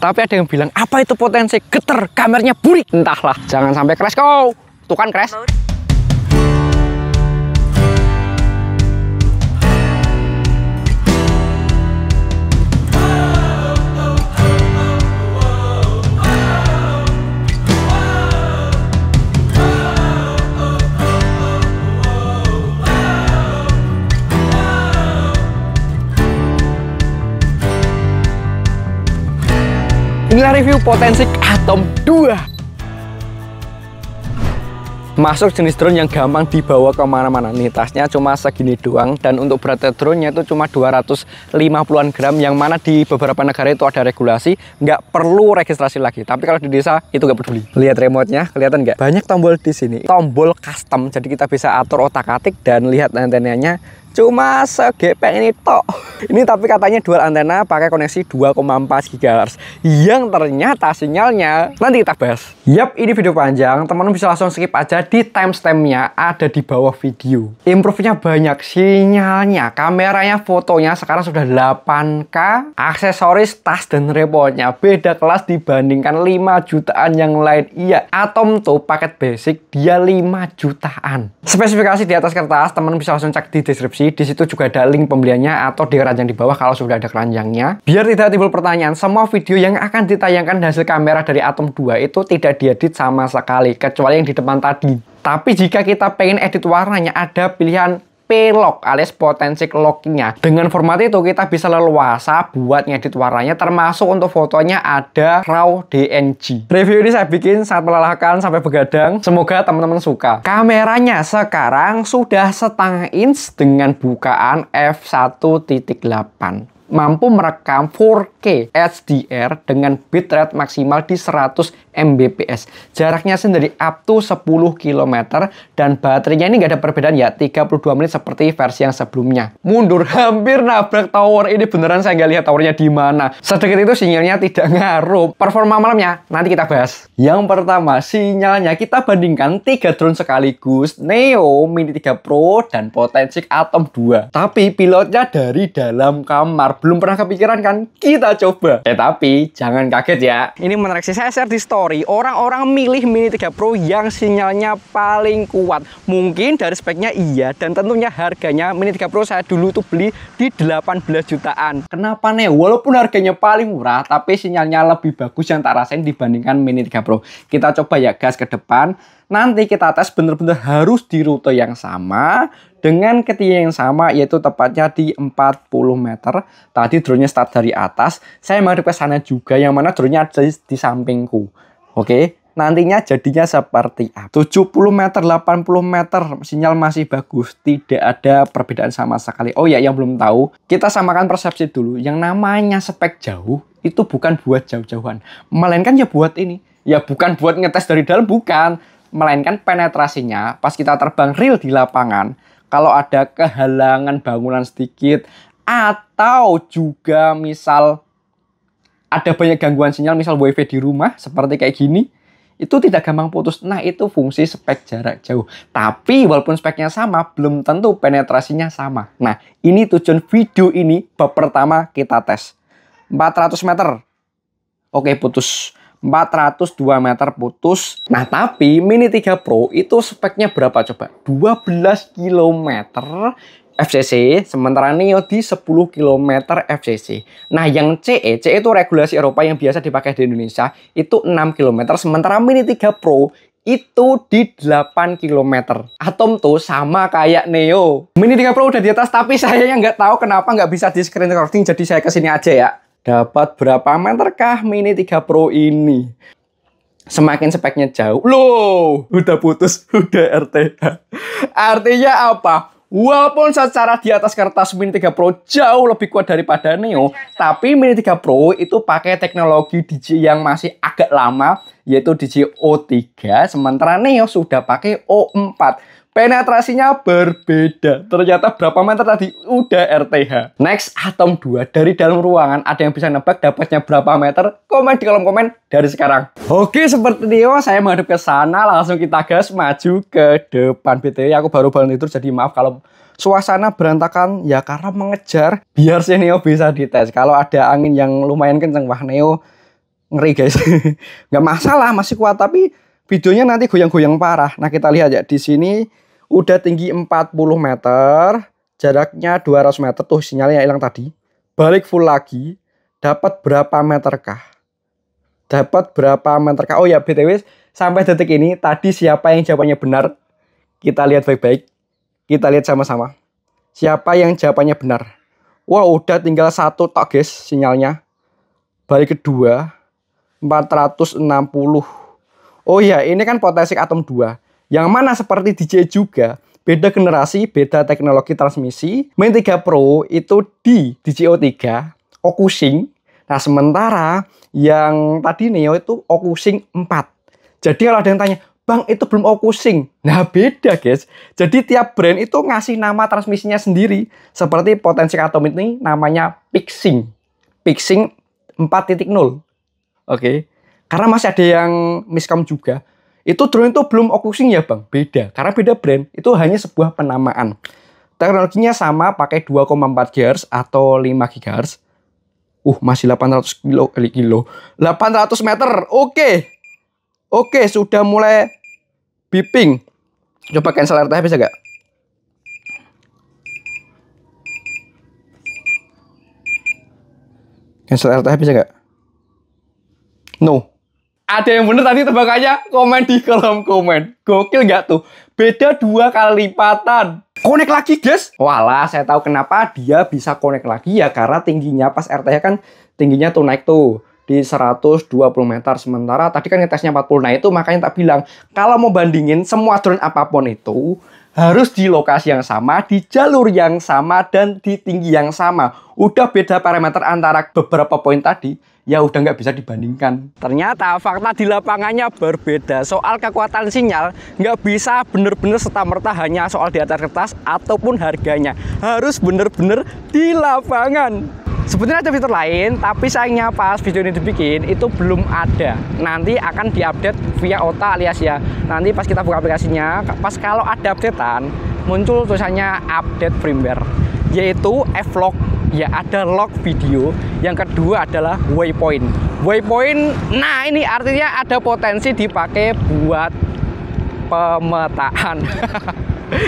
Tapi ada yang bilang, apa itu potensi? Geter, kameranya burik. Entahlah, jangan sampai crash kau. Tuh kan crash. Inilah review potensi Atom 2. Masuk jenis drone yang gampang dibawa kemana-mana. Nih tasnya cuma segini doang. Dan untuk berat drone-nya itu cuma 250-an gram. Yang mana di beberapa negara itu ada regulasi, nggak perlu registrasi lagi. Tapi kalau di desa itu nggak peduli. Lihat remote-nya, kelihatan nggak? Banyak tombol di sini. Tombol custom, jadi kita bisa atur otak-atik. Dan lihat antenanya cuma segepeng ini tok. Ini tapi katanya dual antena pakai koneksi 2,4 GHz yang ternyata sinyalnya nanti kita bahas. Yap, ini video panjang, teman-teman bisa langsung skip aja, di timestamp-nya ada di bawah video. Improve-nya banyak, sinyalnya, kameranya, fotonya sekarang sudah 8K, aksesoris, tas dan remote-nya beda kelas dibandingkan 5 jutaan yang lain. Iya, Atom tuh paket basic dia 5 jutaan. Spesifikasi di atas kertas, teman-teman bisa langsung cek di deskripsi. Di situ juga ada link pembeliannya atau di keranjang di bawah kalau sudah ada keranjangnya. Biar tidak timbul pertanyaan, semua video yang akan ditayangkan hasil kamera dari Atom 2 itu tidak diedit sama sekali, kecuali yang di depan tadi. Tapi jika kita pengen edit warnanya, ada pilihan P-Lock alias potensi locknya. Dengan format itu kita bisa leluasa buat ngedit warnanya, termasuk untuk fotonya ada RAW DNG. Review ini saya bikin sangat melelahkan sampai begadang. Semoga teman-teman suka. Kameranya sekarang sudah 1/2 inch dengan bukaan f1.8. Mampu merekam 4K HDR dengan bitrate maksimal di 100 Mbps. Jaraknya sendiri up to 10 km dan baterainya ini nggak ada perbedaan ya, 32 menit seperti versi yang sebelumnya. Mundur hampir nabrak tower. Ini beneran saya nggak lihat towernya di mana. Sedikit itu sinyalnya tidak ngaruh. Performa malamnya nanti kita bahas. Yang pertama, sinyalnya kita bandingkan 3 drone sekaligus, Neo, Mini 3 Pro dan potensi Atom 2. Tapi pilotnya dari dalam kamar. Belum pernah kepikiran kan? Kita coba. Tapi jangan kaget ya. Ini menarik sih, saya share di story. Orang-orang milih Mini 3 Pro yang sinyalnya paling kuat. Mungkin dari speknya iya, dan tentunya harganya Mini 3 Pro saya dulu tuh beli di 18 jutaan. Kenapa nih? Walaupun harganya paling murah, tapi sinyalnya lebih bagus yang tak rasain dibandingkan Mini 3 Pro. Kita coba ya gas ke depan. Nanti kita tes bener-bener harus di rute yang sama, dengan ketinggian yang sama, yaitu tepatnya di 40 meter. Tadi drone-nya start dari atas, saya menghadap ke sana juga, yang mana drone-nya ada di sampingku. Oke, nantinya jadinya seperti apa? 70 meter, 80 meter, sinyal masih bagus, tidak ada perbedaan sama sekali. Oh ya, yang belum tahu, kita samakan persepsi dulu. Yang namanya spek jauh, itu bukan buat jauh-jauhan, melainkan ya buat ini. Ya bukan buat ngetes dari dalam, bukan. Melainkan penetrasinya pas kita terbang real di lapangan, kalau ada kehalangan bangunan sedikit, atau juga misal ada banyak gangguan sinyal, misal wifi di rumah seperti kayak gini, itu tidak gampang putus. Nah, itu fungsi spek jarak jauh. Tapi walaupun speknya sama, belum tentu penetrasinya sama. Nah, ini tujuan video ini. Bab pertama kita tes 400 meter, oke putus. 402 meter putus. Nah, tapi Mini 3 Pro itu speknya berapa coba? 12 km FCC, sementara Neo di 10 km FCC. Nah, yang CE itu regulasi Eropa yang biasa dipakai di Indonesia, itu 6 km, sementara Mini 3 Pro itu di 8 km. Atom tuh sama kayak Neo. Mini 3 Pro udah di atas, tapi saya yang nggak tahu kenapa nggak bisa di screen recording, jadi saya kesini aja ya. Dapat berapa meterkah Mini 3 Pro ini? Semakin speknya jauh, loh, udah putus, udah RTH. Artinya apa? Walaupun secara di atas kertas Mini 3 Pro jauh lebih kuat daripada Neo, tapi Mini 3 Pro itu pakai teknologi DJI yang masih agak lama, yaitu DJI O3, sementara Neo sudah pakai O4. Penetrasinya berbeda. Ternyata berapa meter tadi udah RTH. Next, Atom 2. Dari dalam ruangan ada yang bisa nebak dapatnya berapa meter? Komen di kolom komen dari sekarang. Oke, seperti Neo, saya menghadap ke sana. Langsung kita gas maju ke depan. BTW aku baru bangun tidur, jadi maaf kalau suasana berantakan ya karena mengejar biar si Neo bisa dites. Kalau ada angin yang lumayan kenceng, wah Neo ngeri guys. Nggak masalah, masih kuat, tapi videonya nanti goyang-goyang parah. Nah kita lihat ya, di sini udah tinggi 40 meter, jaraknya 200 meter tuh, sinyalnya hilang tadi. Balik full lagi, dapat berapa meter kah? Dapat berapa meter kah? Oh ya, BTW sampai detik ini tadi siapa yang jawabannya benar? Kita lihat baik-baik. Kita lihat sama-sama. Siapa yang jawabannya benar? Wah, udah tinggal satu tok guys sinyalnya. Balik kedua 460. Oh ya, ini kan potensi atom 2. Yang mana seperti DJ juga, beda generasi, beda teknologi transmisi. Main 3 Pro itu di DJO 3, Okusing. Nah, sementara yang tadi Neo itu Okusing 4. Jadi kalau ada yang tanya, Bang, itu belum Okusing. Nah, beda guys. Jadi tiap brand itu ngasih nama transmisinya sendiri. Seperti potensi atom ini namanya Pixing. Pixing 4.0. Oke. Karena masih ada yang miskom juga. Itu drone itu belum Okusing ya Bang? Beda. Karena beda brand. Itu hanya sebuah penamaan. Teknologinya sama, pakai 2,4 GHz atau 5 GHz. Masih 800 kilo. 800 meter. Oke, sudah mulai beeping. Coba cancel RTH bisa gak? Cancel RTH bisa gak? No. Ada yang bener tadi tebakannya? Komen di kolom komen. Gokil gak tuh? Beda 2 kali lipatan. Connect lagi guys. Walah, saya tahu kenapa dia bisa connect lagi ya. Karena tingginya pas RTH kan tingginya tuh naik tuh di 120 meter. Sementara tadi kan ngetesnya 40. Nah itu makanya tak bilang, kalau mau bandingin semua drone apapun itu harus di lokasi yang sama, di jalur yang sama, dan di tinggi yang sama. Udah beda parameter antara beberapa poin tadi, ya udah nggak bisa dibandingkan. Ternyata fakta di lapangannya berbeda. Soal kekuatan sinyal nggak bisa bener-bener serta-merta hanya soal di atas kertas ataupun harganya. Harus bener-bener di lapangan. Sebetulnya ada fitur lain, tapi sayangnya pas video ini dibikin itu belum ada. Nanti akan diupdate via OTA alias ya. Nanti pas kita buka aplikasinya, pas kalau ada updatean, muncul tulisannya update firmware, yaitu F-Log. Ya, ada log video. Yang kedua adalah waypoint. Waypoint, nah ini artinya ada potensi dipakai buat pemetaan.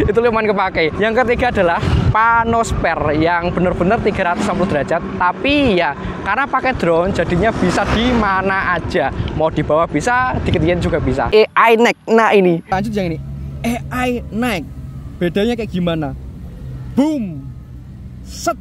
Itu lumayan kepake. Yang ketiga adalah panosfer yang benar-benar 360 derajat. Tapi ya karena pakai drone jadinya bisa di mana aja. Mau di bawah bisa, di ketinggian juga bisa. AI naik. Nah ini. Lanjut yang ini. AI naik. Bedanya kayak gimana? Boom. Set.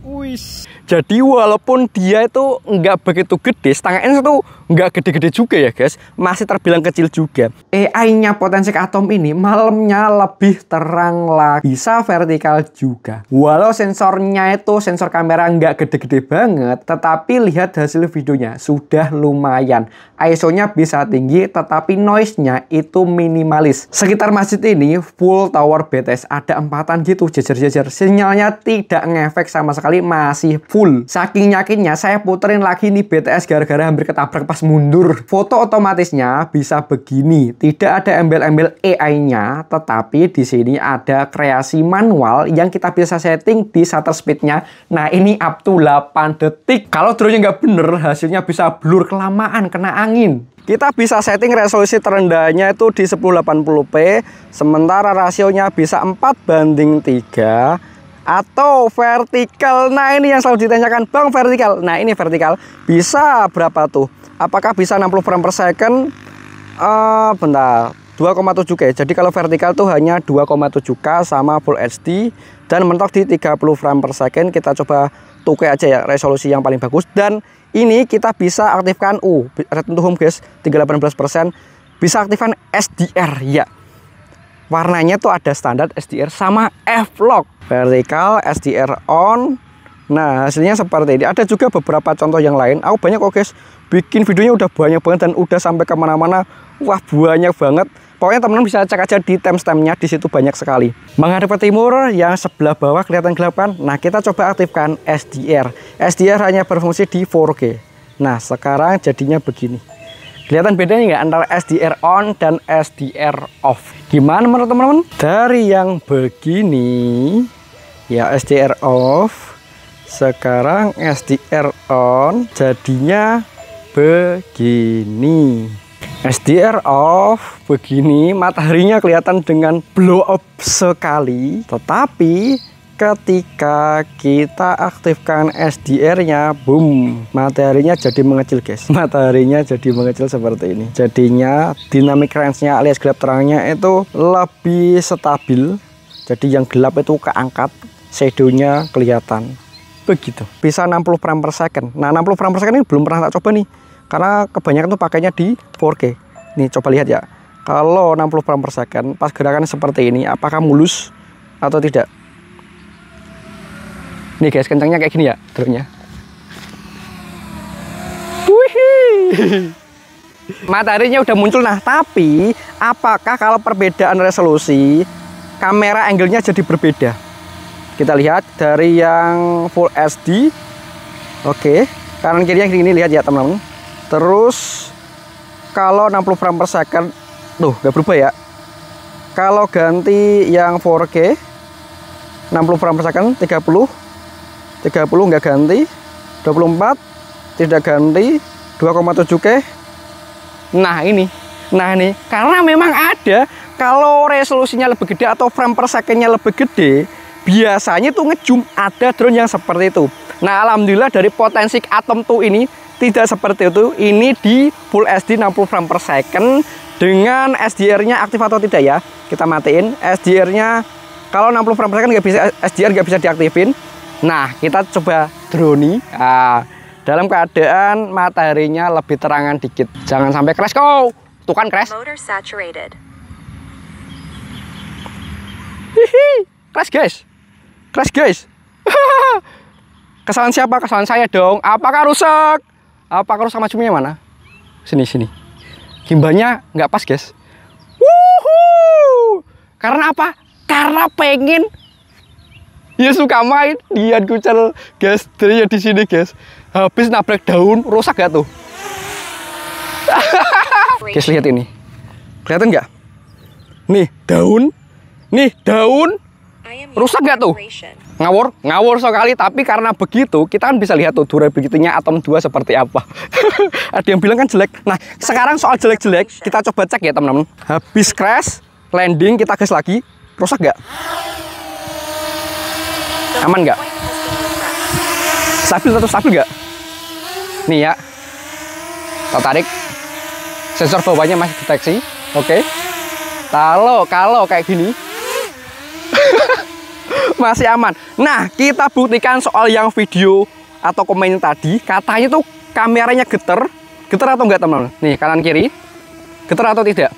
Wis. Jadi walaupun dia itu nggak begitu gede, setengah inch itu nggak gede-gede juga ya guys, masih terbilang kecil juga. AI-nya potensi atom ini malamnya lebih terang lagi, bisa vertikal juga. Walau sensornya itu sensor kamera nggak gede-gede banget, tetapi lihat hasil videonya sudah lumayan. ISO-nya bisa tinggi, tetapi noise-nya itu minimalis. Sekitar masjid ini full tower BTS, ada empatan gitu jejer-jejer. Sinyalnya tidak ngefek sama sekali, masih full. Saking yakinnya saya puterin lagi nih BTS gara-gara hampir ketabrak pas mundur. Foto otomatisnya bisa begini, tidak ada embel-embel AI-nya, tetapi di sini ada kreasi manual yang kita bisa setting di shutter speed-nya. Nah ini up to 8 detik. Kalau drone-nya nggak bener, hasilnya bisa blur kelamaan, kena angin. Kita bisa setting resolusi terendahnya itu di 1080p, sementara rasionya bisa 4:3. Atau vertikal. Nah ini yang selalu ditanyakan, Bang, vertikal. Nah ini vertikal bisa berapa tuh? Apakah bisa 60 frame per second? Bentar, 2,7K. Jadi kalau vertikal tuh hanya 2,7K sama Full HD dan mentok di 30 frame per second. Kita coba 2K aja ya, resolusi yang paling bagus. Dan ini kita bisa aktifkan return to home guys, 318%. Bisa aktifkan SDR ya. Warnanya tuh ada standar SDR sama F-Log. Vertikal, SDR on. Nah hasilnya seperti ini. Ada juga beberapa contoh yang lain. Aku banyak kok guys, bikin videonya udah banyak banget dan udah sampai kemana-mana. Wah banyak banget. Pokoknya teman-teman bisa cek aja di timestampnya, di situ banyak sekali. Menghadap ke timur, yang sebelah bawah kelihatan gelap kan? Nah kita coba aktifkan SDR. SDR hanya berfungsi di 4K. Nah sekarang jadinya begini. Kelihatan bedanya nggak antara SDR on dan SDR off? Gimana menurut teman-teman? Dari yang begini, ya SDR off, sekarang SDR on, jadinya begini. SDR off begini, mataharinya kelihatan dengan blow up sekali. Tetapi ketika kita aktifkan SDR-nya, boom, mataharinya jadi mengecil guys. Mataharinya jadi mengecil seperti ini. Jadinya dynamic range-nya alias gelap terangnya itu lebih stabil. Jadi yang gelap itu keangkat, shadow-nya kelihatan. Begitu. Bisa 60 frame per second. Nah, 60 frame per second ini belum pernah tak coba nih. Karena kebanyakan tuh pakainya di 4K. Nih coba lihat ya. Kalau 60 frame per second pas gerakan seperti ini, apakah mulus atau tidak? Nih guys, kencangnya kayak gini ya drone-nya. Wih. Mataharinya udah muncul. Nah, tapi apakah kalau perbedaan resolusi kamera angle-nya jadi berbeda? Kita lihat dari yang Full HD. Oke, kanan kirinya gini, lihat ya teman-teman. Terus kalau 60 frame per second tuh nggak berubah ya. Kalau ganti yang 4K 60 frame per second 30 nggak ganti, 24 tidak ganti, 2,7K. Nah ini karena memang ada kalau resolusinya lebih gede atau frame per secondnya lebih gede, biasanya tuh ngezoom, ada drone yang seperti itu. Nah, alhamdulillah dari potensi Atom 2 ini tidak seperti itu. Ini di Full HD 60 frame per second dengan SDR-nya aktif atau tidak ya. Kita matiin SDR-nya. Kalau 60 frame per second nggak bisa, SDR nggak bisa diaktifin. Nah, kita coba drone. Nah, dalam keadaan mataharinya lebih terangan dikit. Jangan sampai crash kau. Tuh kan crash. Motor saturated. Hihi, crash guys. Crash guys. Kesalahan siapa? Kesalahan saya dong. Apakah rusak? Apakah rusak macamnya mana? Sini. Gimbalnya nggak pas guys. Wuhu. Karena apa? Karena pengen. Ya suka main. Dia kucel guys. Dari di sini guys. Habis nabrak daun, rusak gak tuh? Guys lihat ini. Kelihatan nggak? Nih daun. Rusak gak tuh? Ngawur sekali. Tapi karena begitu kita kan bisa lihat tuh durability-nya Atom 2 seperti apa. Ada yang bilang kan jelek. Nah sekarang soal jelek-jelek kita coba cek ya teman-teman. Habis crash landing kita gas lagi, rusak gak? Aman gak? Stabil gak? Nih ya, kita tarik, sensor bawahnya masih deteksi. Oke. Kalau kayak gini masih aman. Nah, kita buktikan soal yang video atau komen tadi. Katanya tuh kameranya getar atau enggak teman-teman? Nih, kanan kiri. Getar atau tidak?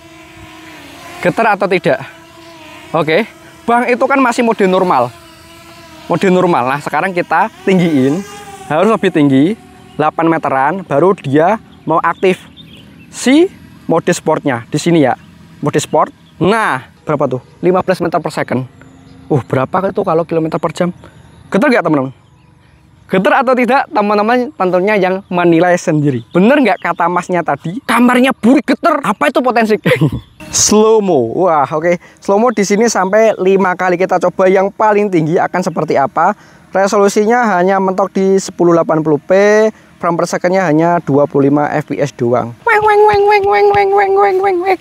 Oke. Bang, itu kan masih mode normal. Nah, sekarang kita tinggiin. Harus lebih tinggi, 8 meteran, baru dia mau aktif si mode sportnya. Di sini ya, mode sport. Nah, berapa tuh? 15 meter per second. Berapa itu kalau kilometer per jam? Getar nggak teman-teman? Getar atau tidak, teman-teman tentunya yang menilai sendiri. Bener nggak kata masnya tadi? Kamarnya burik getar. Apa itu potensi? Slow mo. Wah, oke. Slow mo di sini sampai 5 kali kita coba. Yang paling tinggi akan seperti apa? Resolusinya hanya mentok di 1080p. Frame per secondnya hanya 25 fps doang.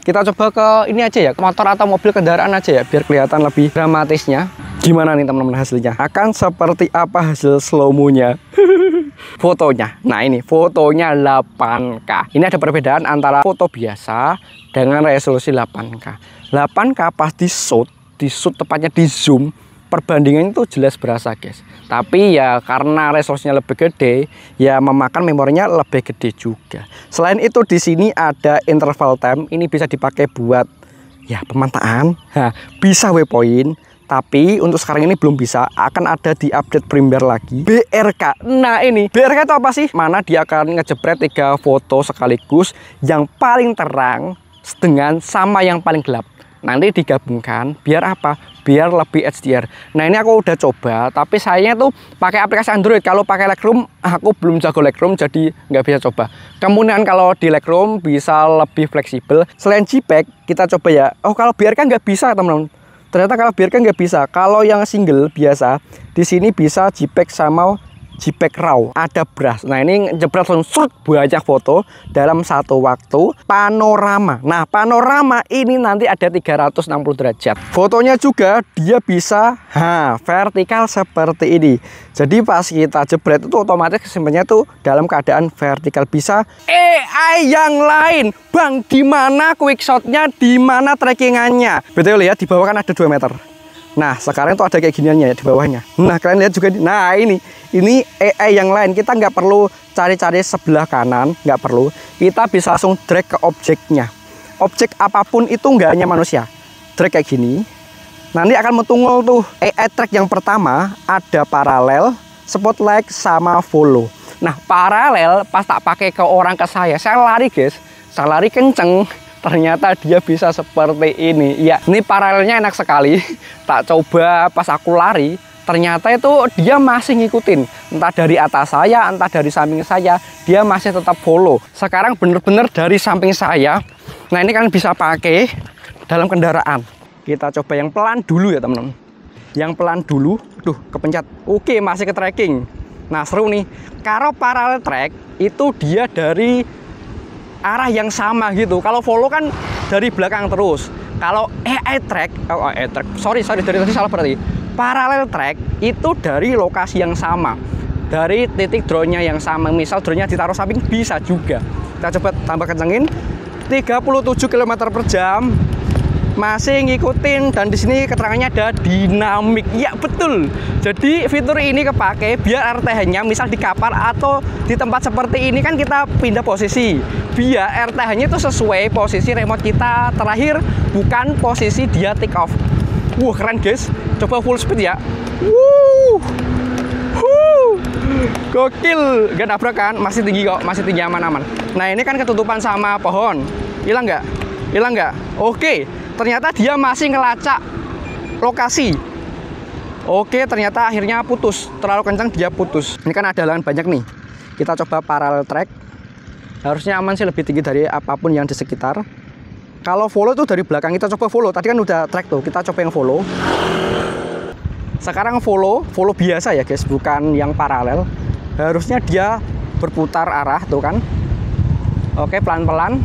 Kita coba ke ini aja ya, motor atau mobil kendaraan aja ya, biar kelihatan lebih dramatisnya. Gimana nih teman-teman hasilnya? Akan seperti apa hasil slow mo-nya? Fotonya. Nah ini fotonya 8K. Ini ada perbedaan antara foto biasa dengan resolusi 8K. 8K pas di shoot tepatnya di zoom, perbandingannya itu jelas berasa guys. Tapi ya karena resolusinya lebih gede, ya memakan memorinya lebih gede juga. Selain itu di sini ada interval time. Ini bisa dipakai buat ya pemantaan. Bisa waypoint. Tapi untuk sekarang ini belum bisa. Akan ada di update firmware lagi. BRK. Nah ini BRK itu apa sih? Mana dia akan ngejepret 3 foto sekaligus. Yang paling terang dengan sama yang paling gelap. Nanti digabungkan biar apa? Biar lebih HDR. Nah ini aku udah coba, tapi saya tuh pakai aplikasi Android. Kalau pakai Lightroom, aku belum jago Lightroom, jadi nggak bisa coba. Kemudian kalau di Lightroom bisa lebih fleksibel. Selain JPEG, kita coba ya. Kalau BRK nggak bisa teman-teman. Ternyata kalau BRK nggak bisa. Kalau yang single biasa, di sini bisa JPEG sama JPEG RAW, ada brush. Nah ini jebret langsung banyak foto dalam satu waktu. Panorama. Nah panorama ini nanti ada 360 derajat. Fotonya juga dia bisa vertikal seperti ini. Jadi pas kita jebret itu otomatis kesimpannya tuh dalam keadaan vertikal. Bisa AI yang lain. Bang, di mana quickshotnya, di mana trackingannya? Betul ya, di bawah kan ada 2 meter. Nah sekarang tuh ada kayak giniannya ya di bawahnya. Nah kalian lihat juga, nah ini AI yang lain. Kita nggak perlu cari-cari sebelah kanan, nggak perlu. Kita bisa langsung drag ke objeknya. Objek apapun itu nggak hanya manusia. Drag kayak gini. Nanti akan metungul tuh AI track yang pertama ada paralel, spotlight sama follow. Nah paralel pas tak pakai ke orang ke saya lari guys, saya lari kenceng. Ternyata dia bisa seperti ini. Ya, ini paralelnya enak sekali. Tak coba pas aku lari, ternyata itu dia masih ngikutin. Entah dari atas saya, entah dari samping saya, dia masih tetap follow. Sekarang bener-bener dari samping saya. Nah, ini kalian bisa pakai dalam kendaraan. Kita coba yang pelan dulu ya, teman-teman. Yang pelan dulu. Duh, kepencet. Oke, masih ke tracking. Nah, seru nih. Kalau parallel track itu dia dari arah yang sama gitu. Kalau follow kan dari belakang terus. Kalau AI track, sorry dari tadi salah berarti. Parallel track itu dari lokasi yang sama, dari titik drone-nya yang sama. Misal drone-nya ditaruh samping bisa juga. Kita coba tambah kencengin. 37 km per jam. Masih ngikutin, dan di sini keterangannya ada dinamik. Ya betul. Jadi fitur ini kepake biar RTH-nya misal di kapal atau di tempat seperti ini kan kita pindah posisi. Biar RTH-nya itu sesuai posisi remote kita terakhir, bukan posisi dia take off. Wah keren guys. Coba full speed ya. Gokil. Gak nabrak kan? Masih tinggi kok, masih tinggi aman-aman. Nah ini kan ketutupan sama pohon. Hilang nggak? Hilang nggak? Oke. Ternyata dia masih ngelacak lokasi. Oke, ternyata akhirnya putus. Terlalu kencang dia putus. Ini kan ada halangan banyak nih. Kita coba parallel track. Harusnya aman sih, lebih tinggi dari apapun yang di sekitar. Kalau follow tuh dari belakang, kita coba follow. Tadi kan udah track tuh, kita coba yang follow. Sekarang follow biasa ya guys, bukan yang paralel. Harusnya dia berputar arah tuh kan. Oke, pelan-pelan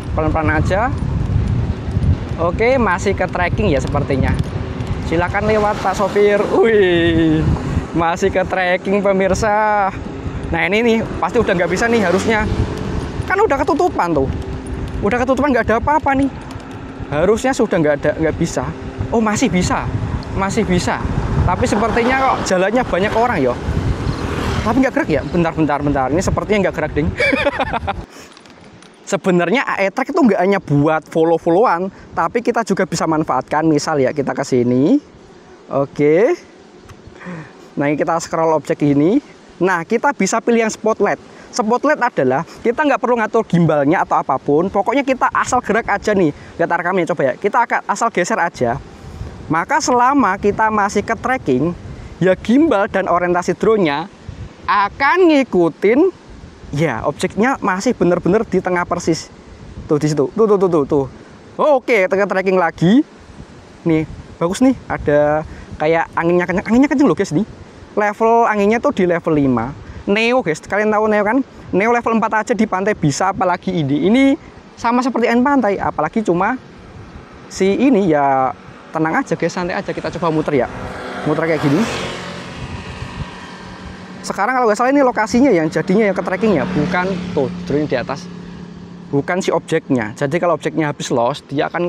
aja. Oke, masih ke tracking ya sepertinya. Silakan lewat Pak Sopir. Wih, masih ke tracking pemirsa. Nah ini nih, pasti udah nggak bisa nih harusnya. Kan udah ketutupan tuh. Udah ketutupan, nggak ada apa-apa nih. Harusnya sudah nggak bisa. Oh masih bisa, masih bisa. Tapi sepertinya kok jalannya banyak orang ya. Tapi nggak gerak ya. Bentar. Ini sepertinya nggak gerak ding. Sebenarnya AI track itu nggak hanya buat follow-followan, tapi kita juga bisa manfaatkan. Misal ya kita ke sini, oke. Nah ini kita scroll objek ini. Nah kita bisa pilih yang spotlight. Spotlight adalah kita nggak perlu ngatur gimbalnya atau apapun. Pokoknya kita asal gerak aja nih. Lihat rekamnya coba ya. Kita asal geser aja. Maka selama kita masih ke tracking, ya gimbal dan orientasi drone-nya akan ngikutin. Ya, objeknya masih bener-bener di tengah persis. Tuh di situ. Tuh. Oh, oke, tracking lagi. Nih, bagus nih. Ada kayak anginnya kenceng. Anginnya kenceng loh, guys nih. Level anginnya tuh di level 5. Neo, guys. Kalian tahu Neo kan? Neo level 4 aja di pantai bisa, apalagi ini. Ini sama seperti N pantai, apalagi cuma si ini ya tenang aja, guys, santai aja. Kita coba muter ya. Muter kayak gini. Sekarang kalau nggak salah ini lokasinya yang jadinya yang ke trackingnya, bukan tuh drone di atas, bukan si objeknya. Jadi kalau objeknya habis lost, dia akan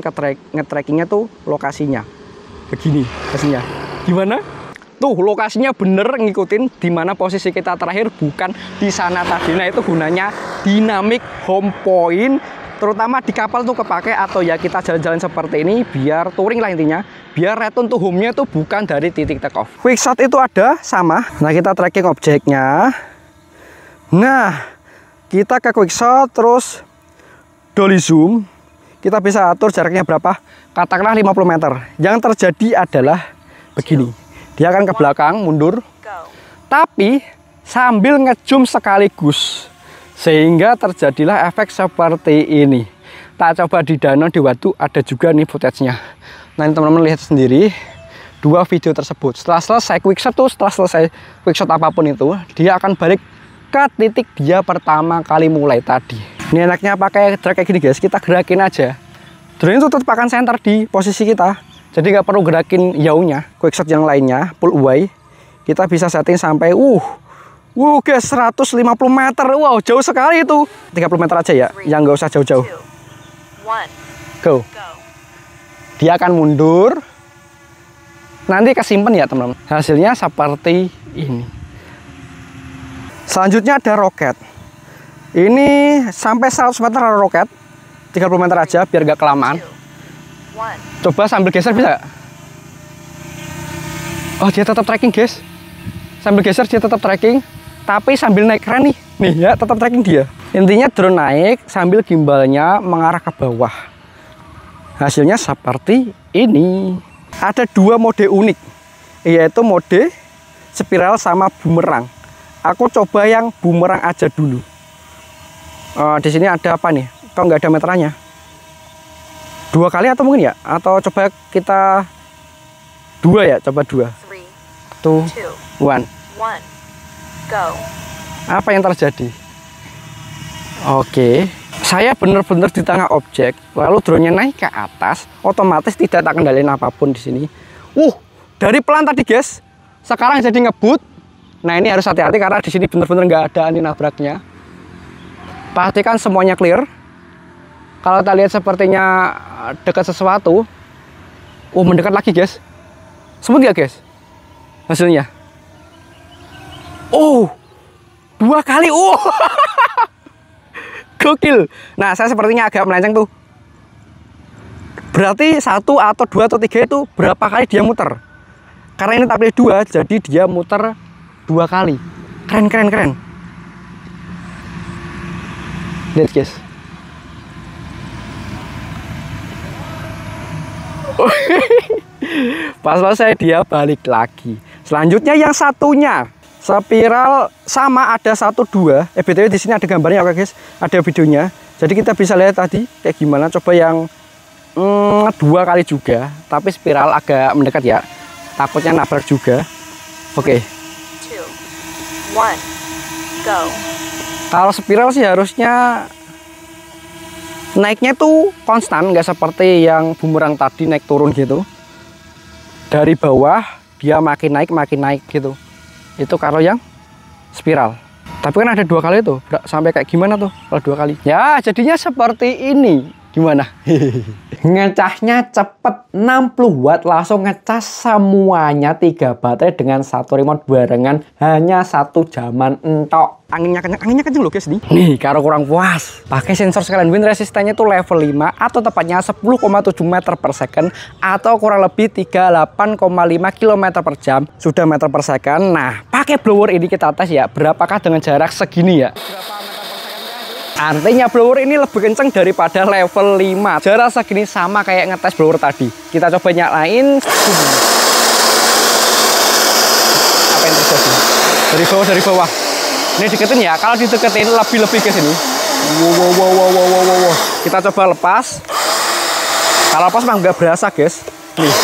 nge-trackingnya tuh lokasinya begini. Lokasinya gimana? Tuh lokasinya bener ngikutin di mana posisi kita terakhir, bukan di sana tadi. Nah itu gunanya dynamic home point, terutama di kapal tuh kepake, atau ya kita jalan-jalan seperti ini biar touring lah intinya. Biar return to home-nya tuh bukan dari titik take off. Quick shot itu ada sama. Nah kita tracking objeknya. Nah kita ke quick shot, terus dolly zoom. Kita bisa atur jaraknya berapa. Katakanlah 50 meter. Yang terjadi adalah begini. Dia akan ke belakang, mundur. Tapi sambil ngezoom sekaligus. Sehingga terjadilah efek seperti ini. Tak coba di danau, di waduk ada juga nih footage-nya. Nah ini teman-teman lihat sendiri. dua video tersebut. Setelah selesai quickshot tuh, setelah selesai quickshot apapun itu, dia akan balik ke titik dia pertama kali mulai tadi. Ini enaknya pakai drag kayak gini guys, kita gerakin aja. Drone itu tetap akan center di posisi kita, jadi nggak perlu gerakin jauhnya. Quickshot yang lainnya, pull away, kita bisa setting sampai guys 150 meter. Wow, jauh sekali itu. 30 meter aja ya, yang nggak usah jauh-jauh. Go. Dia akan mundur. Nanti kesimpan ya teman-teman. Hasilnya seperti ini. Selanjutnya ada roket. Ini sampai 100 meter ada roket. 30 meter aja biar gak kelamaan. Coba sambil geser bisa gak? Oh, dia tetap tracking guys. Sambil geser dia tetap tracking, tapi sambil naik keren nih. Nih ya, tetap tracking dia. Intinya drone naik sambil gimbalnya mengarah ke bawah. Hasilnya seperti ini. Ada dua mode unik, yaitu mode spiral sama bumerang. Aku coba yang bumerang aja dulu. Di sini ada apa nih? Kok nggak ada meterannya? 2 kali atau mungkin ya? Atau coba kita 2 ya? Coba 2. 2, 1. Go. Apa yang terjadi? Oke. Saya benar-benar di tengah objek, lalu drone-nya naik ke atas, otomatis tidak tak kendaliin apapun di sini. Dari pelan tadi guys, sekarang jadi ngebut. Nah ini harus hati-hati karena di sini benar-benar nggak ada angin nabraknya. Pastikan semuanya clear. Kalau kita lihat sepertinya dekat sesuatu, mendekat lagi guys. Smooth nggak guys? Hasilnya. 2 kali. Gokil. Nah, saya sepertinya agak melenceng tuh. Berarti 1 atau 2 atau 3 itu berapa kali dia muter? Karena ini tak pilih 2, jadi dia muter 2 kali. Keren. Lihat guys. Pas selesai dia balik lagi. Selanjutnya yang satunya. Spiral sama ada 1, 2. BTW di sini ada gambarnya oke guys, ada videonya. Jadi kita bisa lihat tadi kayak gimana. Coba yang 2 kali juga, tapi spiral agak mendekat ya. Takutnya nabrak juga. Oke. 2, 1, go. Kalau spiral sih harusnya naiknya tuh konstan, nggak seperti yang bumerang tadi naik turun gitu. Dari bawah dia makin naik gitu. Itu kalau yang spiral. Tapi kan ada 2 kali tuh, sampai kayak gimana tuh kalau 2 kali? Ya jadinya seperti ini. Gimana? Ngecasnya cepet, 60 watt langsung ngecas semuanya 3 baterai dengan 1 remote barengan hanya 1 jaman entok. Anginnya kenceng loh guys nih. Nih kalau kurang puas, pakai sensor sekalian wind resistannya tuh level 5 atau tepatnya 10,7 meter per second atau kurang lebih 38,5 km per jam. Sudah meter per second. Nah pakai blower ini kita tes ya, berapakah dengan jarak segini ya. Artinya blower ini lebih kenceng daripada level 5. Jarak segini sama kayak ngetes blower tadi. Kita coba nyalain. Apa yang terjadi? Dari bawah. Ini deketin ya. Kalau dideketin lebih ke sini. Wow. Kita coba lepas. Kalau lepas mah nggak berasa guys. Nih.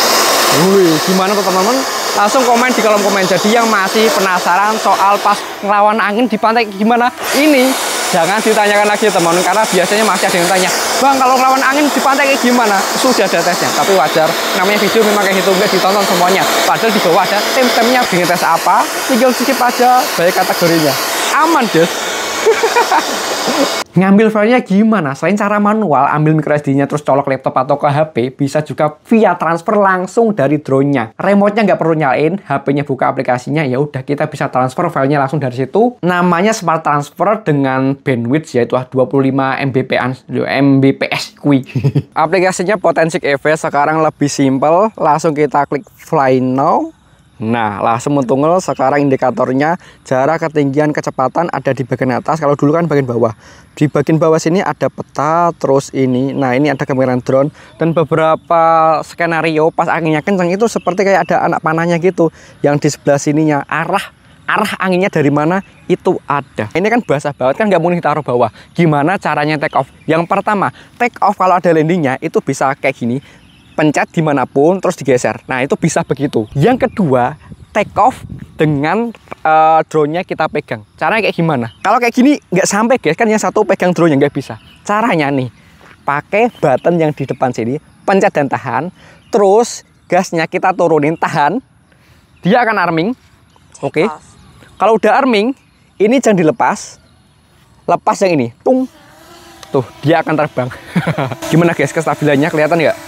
Gimana tuh teman-teman? Langsung komen di kolom komen. Jadi yang masih penasaran soal pas ngelawan angin di pantai gimana? Ini jangan ditanyakan lagi teman, karena biasanya masih ada yang tanya, Bang kalau ngelawan angin di pantai kayak gimana? Sudah ada tesnya, tapi wajar, namanya video memang kayak gitu, nggak ditonton semuanya. Padahal di bawah ada tim-timnya, bikin tes apa, tinggal skip aja, baik kategorinya. Aman deh. Ngambil filenya gimana? Selain cara manual, ambil microSD-nya terus colok laptop atau ke HP, bisa juga via transfer langsung dari drone-nya. Remote-nya nggak perlu nyalain, HP-nya buka aplikasinya, ya udah kita bisa transfer filenya langsung dari situ. Namanya Smart Transfer dengan bandwidth yaitu 25 Mbps kui. Aplikasinya Potensic EV sekarang lebih simple, langsung kita klik Fly Now. Nah, langsung mentungel sekarang indikatornya jarak, ketinggian, kecepatan ada di bagian atas. Kalau dulu kan bagian bawah. Di bagian bawah sini ada peta, terus ini. Nah, ini ada gambaran drone dan beberapa skenario pas anginnya kencang itu seperti kayak ada anak panahnya gitu. Yang di sebelah sininya arah anginnya dari mana itu ada. Ini kan basah banget kan, nggak mungkin ditaruh bawah. Gimana caranya take off? Yang pertama, take off kalau ada landingnya itu bisa kayak gini. pencet dimanapun terus digeser. Nah itu bisa begitu. Yang kedua, take off dengan drone-nya kita pegang. Caranya kayak gimana? Kalau kayak gini nggak sampai guys, kan yang satu pegang drone-nya nggak bisa. Caranya nih, pakai button yang di depan sini, pencet dan tahan, terus gasnya kita turunin, tahan, dia akan arming. Oke. Kalau udah arming, ini jangan dilepas, lepas yang ini, tung, tuh dia akan terbang. Gimana guys kestabilannya, kelihatan nggak?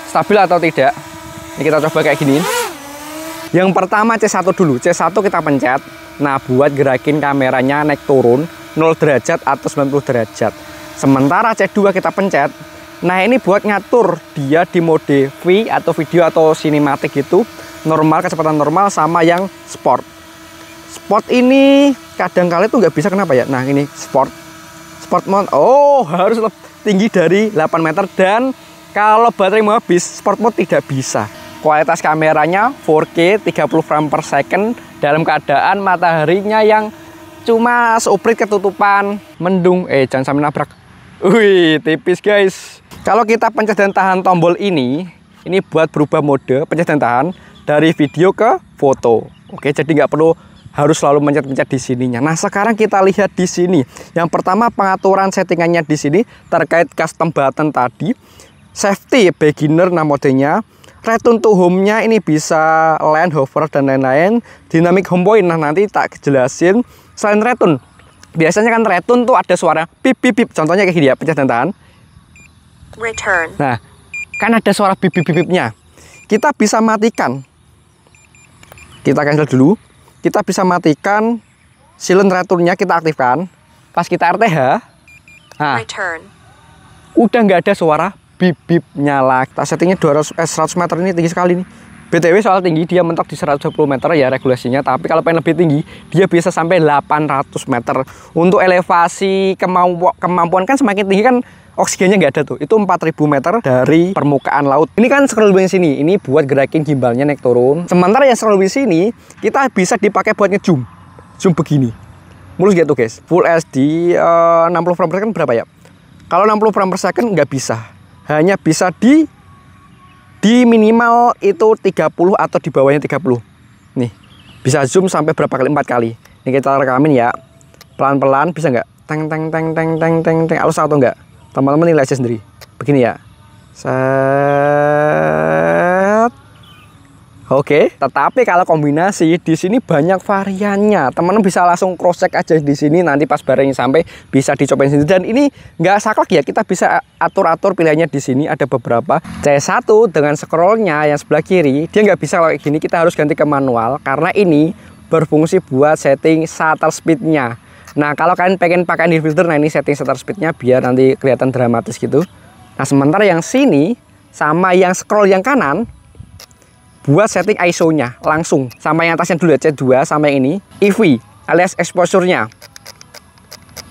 Stabil atau tidak? Ini kita coba kayak gini. Yang pertama C1 dulu, C1 kita pencet. Nah buat gerakin kameranya naik turun 0 derajat atau 90 derajat. Sementara C2 kita pencet. Nah ini buat ngatur dia di mode V atau video atau sinematik gitu, normal, kecepatan normal sama yang sport. Sport ini kadang-kali tuh nggak bisa, kenapa ya? Nah ini sport mode, oh harus tinggi dari 8 meter, dan kalau baterai mau habis sport mode tidak bisa. Kualitas kameranya 4K 30 frame per second dalam keadaan mataharinya yang cuma seuprit ketutupan mendung. Jangan sampai nabrak. Wih, tipis guys. Kalau kita pencet dan tahan tombol ini buat berubah mode pencet dan tahan dari video ke foto. Oke, jadi nggak perlu harus selalu mencet-mencet di sininya. Nah, sekarang kita lihat di sini. Yang pertama pengaturan settingannya di sini terkait custom button tadi. Safety beginner nah modenya. Return to home-nya ini bisa land, hover, dan lain-lain. Dynamic home point, nah nanti tak jelasin. Selain return, biasanya kan return tuh ada suara pip pip pip. Contohnya kayak gini ya, pencet dan tahan. Return. Nah, kan ada suara pip pip pipnya. Kita bisa matikan. Kita cancel dulu. Kita bisa matikan silent return-nya, kita aktifkan. Pas kita RTH, nah, return. Udah nggak ada suara bip-bip nyala. Kita settingnya 100 meter, ini tinggi sekali nih. BTW soal tinggi dia mentok di 120 meter ya regulasinya, tapi kalau pengen lebih tinggi dia bisa sampai 800 meter. Untuk elevasi kemampuan kan semakin tinggi kan oksigennya nggak ada tuh. Itu 4000 meter dari permukaan laut. Ini kan scroll wheel sini, ini buat gerakin gimbalnya naik turun. Sementara yang scroll wheel sini kita bisa dipakai buat ngezoom. Zoom begini. Mulus gitu guys. Full HD 60 frame per second berapa ya? Kalau 60 frame per second nggak bisa. Hanya bisa di minimal itu 30 atau di bawahnya 30. Nih, bisa zoom sampai berapa kali? 4 kali. Ini kita rekamin ya. Pelan-pelan, bisa nggak? Teng teng teng teng teng teng teng. Halus atau enggak? Teman-teman nilai aja sendiri. Begini ya. Set. Oke, tetapi kalau kombinasi di sini banyak variannya. Teman-teman bisa langsung cross check aja di sini, nanti pas barangnya sampai bisa dicobain sendiri. Dan ini nggak saklek ya, kita bisa atur-atur pilihannya di sini ada beberapa. C1 dengan scrollnya yang sebelah kiri, dia nggak bisa kayak gini, kita harus ganti ke manual karena ini berfungsi buat setting shutter speednya. Nah, kalau kalian pengen pakai near filter, nah ini setting shutter speednya biar nanti kelihatan dramatis gitu. Nah, sementara yang sini sama yang scroll yang kanan buat setting ISO-nya langsung. Sama yang atasnya dulu ya, C2 sama yang ini EV alias exposure-nya.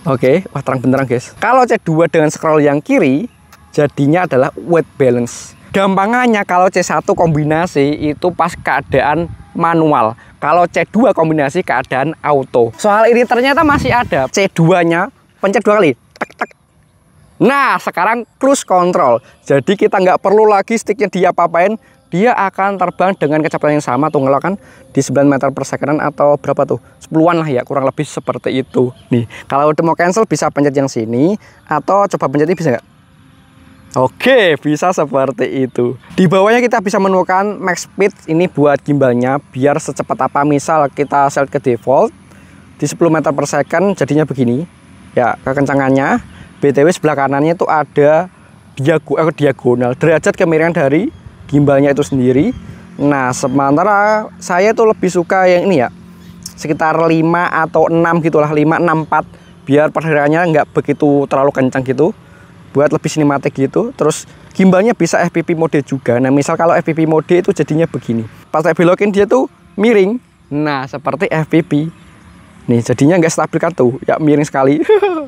Oke, wah terang benderang guys. Kalau C2 dengan scroll yang kiri jadinya adalah white balance. Gampangannya kalau C1 kombinasi itu pas keadaan manual. Kalau C2 kombinasi keadaan auto. Soal ini ternyata masih ada. C2-nya pencet 2 kali. Tek tek. Nah, sekarang cruise control. Jadi kita nggak perlu lagi sticknya dia apa-apain. Dia akan terbang dengan kecepatan yang sama tuh, kan di 9 meter per second atau berapa tuh, 10-an lah ya, kurang lebih seperti itu. Nih, kalau udah mau cancel bisa pencet yang sini atau coba pencet ini, bisa nggak? Oke, bisa seperti itu. Di bawahnya kita bisa menemukan max speed, ini buat gimbalnya biar secepat apa. Misal kita set ke default di 10 meter per second jadinya begini. Ya, kekencangannya. BTW sebelah kanannya tuh ada diagonal derajat kemiringan dari gimbalnya itu sendiri. Nah, sementara saya tuh lebih suka yang ini ya, sekitar 5 atau 6 gitulah, 5, 6, 4, biar pergerakannya nggak begitu terlalu kencang gitu, buat lebih sinematik gitu. Terus gimbalnya bisa FPV mode juga. Nah, misal kalau FPV mode itu jadinya begini, pas saya belokin dia tuh miring. Nah, seperti FPV nih, jadinya nggak stabil kan tuh ya, miring sekali.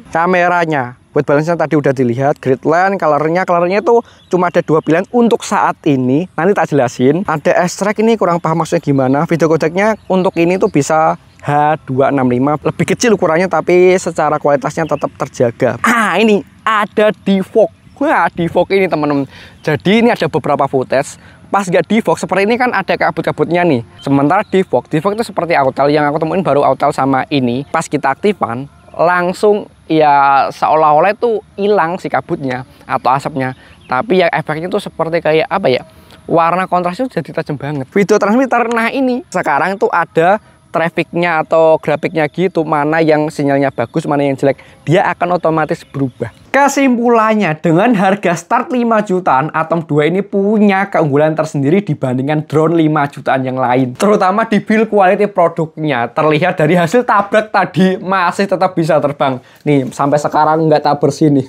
Kameranya buat balance-nya tadi udah dilihat, grid line, colornya itu cuma ada 2 pilihan untuk saat ini. Nanti tak jelasin. Ada extract, ini kurang paham maksudnya gimana. Video codecnya untuk ini tuh bisa H265, lebih kecil ukurannya tapi secara kualitasnya tetap terjaga. Ini ada di fog. Wah, di fog ini teman-teman. Jadi ini ada beberapa footage. Pas nggak di fog seperti ini kan ada kabut-kabutnya nih. Sementara di fog itu seperti autel yang aku temuin baru autel sama ini. Pas kita aktifkan langsung ya seolah-olah itu hilang si kabutnya atau asapnya. Tapi yang efeknya itu seperti kayak apa ya? Warna kontrasnya jadi tajam banget. Video transmitter nah ini sekarang itu ada trafficnya atau grafiknya gitu, mana yang sinyalnya bagus, mana yang jelek, dia akan otomatis berubah. Kesimpulannya, dengan harga start 5 jutaan, Atom 2 ini punya keunggulan tersendiri dibandingkan drone 5 jutaan yang lain. Terutama di build quality produknya. Terlihat dari hasil tabrak tadi masih tetap bisa terbang. Nih, sampai sekarang nggak tak bersih nih.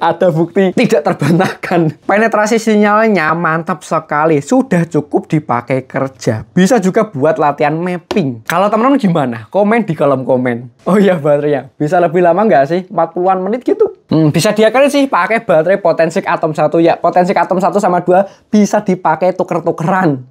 Ada bukti tidak terbantahkan. Penetrasi sinyalnya mantap sekali. Sudah cukup dipakai kerja. Bisa juga buat latihan mapping. Kalau teman-teman gimana? Komen di kolom komen. Oh iya, baterainya bisa lebih lama nggak sih? 40-an menit gitu. Bisa diakalin sih pakai baterai Potensik Atom 1 ya. Potensik Atom 1 sama 2 bisa dipakai tuker-tukeran.